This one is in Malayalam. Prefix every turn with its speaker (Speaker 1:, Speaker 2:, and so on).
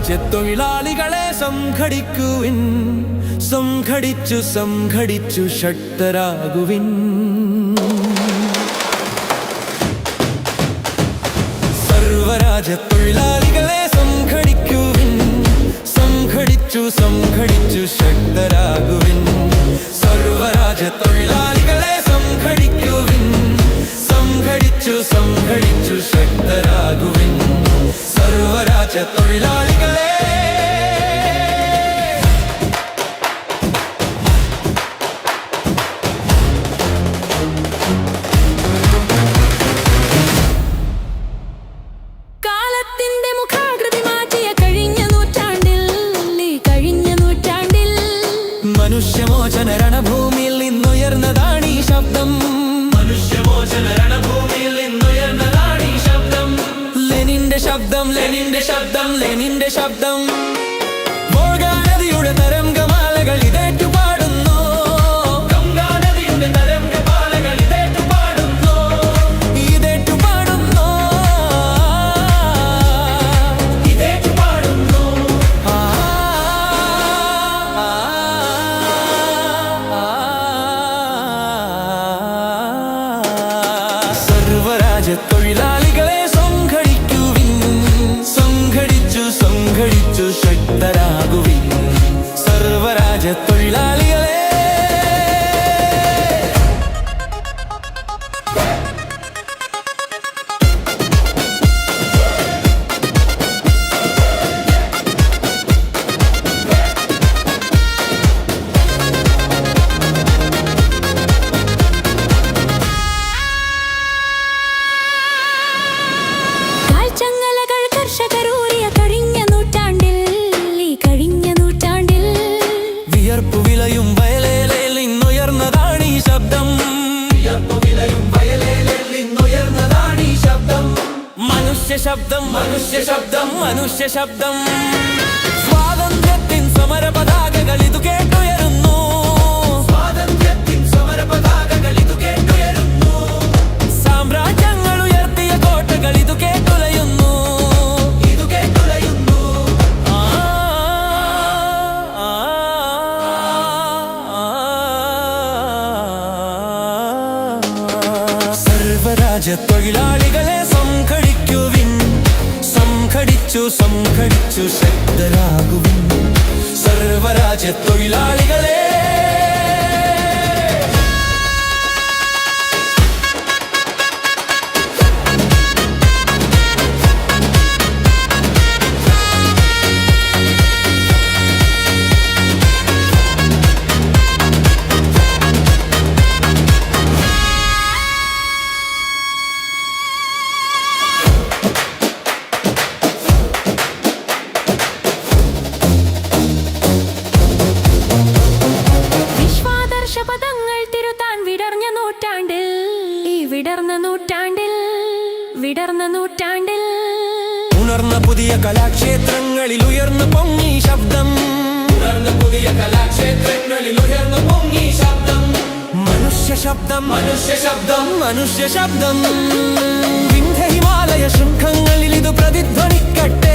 Speaker 1: സർവരാജ്യത്തൊഴിലാളികളെ സംഘടിക്കുവിൻ, സംഘടിച്ചു സംഘടിച്ചു ശക്തരാകുവിൻ. സർവരാജ്യത്തൊഴിലാളികളെ സംഘടിക്കുവിൻ, സംഘടിച്ചു സംഘടിച്ചു ശക്തരാകുവിൻ. സർവരാജ്യത്തൊഴിലാളികളെ സംഘടിക്കുവിൻ, സംഘടിച്ചു സംഘടിച്ചു ശക്തരാകുവിൻ. സർവരാജ്യത്തൊഴിലാളികളെ മനുഷ്യമോചന രണഭൂമിയിൽ നിന്നുയർന്നതാണീ ശബ്ദം. മനുഷ്യമോചന രണഭൂമിയിൽ നിന്നുയർന്നതാണീ ശബ്ദം. ലെനിന്റെ ശബ്ദം, ലെനിന്റെ ശബ്ദം, ലെനിന്റെ ശബ്ദം. വോൾഗാ നദിയുടെ തരംഗമാലകൾ ഇതേറ്റു പാടുന്നു. ഗംഗാ നദിയുടെ തരംഗമാലകൾ ഇതേറ്റു പാടുന്നു, ഇതേറ്റു പാടുന്നു, ഇതേറ്റു പാടുന്നു. സർവരാജ്യത്തൊഴിലാളികളെ സംഘടിക്കുവിൻ, സംഘടിച്ചു സംഘടിച്ചു ശക്തരാകുവിൻ. സർവരാജ്യത്തൊഴിലാളികളെ വിയർപ്പുവിലയും വയലേലയിൽ നിന്നുയർന്നതാണീ ശബ്ദം. വിയർപ്പുവിലയും വയലേലയിൽ നിന്നുയർന്നതാണീ ശബ്ദം. മനുഷ്യ ശബ്ദം, മനുഷ്യ ശബ്ദം, മനുഷ്യ ശബ്ദം. സ്വാതന്ത്ര്യത്തിൻ സമര പതാകകൾ ഇതു കേട്ടുയരുന്നു. സ്വാതന്ത്ര്യത്തിൻ സമര പതാകകൾ ഇതു കേട്ടുയരുന്നു. സാമ്രാജ്യങ്ങൾ ഉയർത്തിയ കോട്ടകൾ ഇതു കേട്ടുലയുന്നു, ഇതു കേട്ടുലയുന്നു. സർവരാജ്യത്തൊഴിലാളികളെ സംഘടിക്കുവിൻ, സംഘടിച്ചു സംഘടിച്ചു ശക്തരാകുവിൻ. സർവരാജ്യത്തൊഴിലാളികളെ
Speaker 2: പദങ്ങൾ തിരുത്താൻ വിടർന്ന നൂറ്റാണ്ടിൽ, ഈ വിടർന്ന നൂറ്റാണ്ടിൽ, വിടർന്ന നൂറ്റാണ്ടിൽ
Speaker 1: ഉണർന്ന പുതിയ കലാക്ഷേത്രങ്ങളിൽ ഉയർന്നു പൊങ്ങി ശബ്ദം. ഉണർന്ന പുതിയ കലാക്ഷേത്രങ്ങളിൽ ഉയർന്നു പൊങ്ങി ശബ്ദം. മനുഷ്യ ശബ്ദം, മനുഷ്യ ശബ്ദം, മനുഷ്യ ശബ്ദം. വിന്ധ്യ ഹിമാലയ ശൃംഖങ്ങളിൽ ഇത് പ്രതിധ്വനിക്കട്ടെ.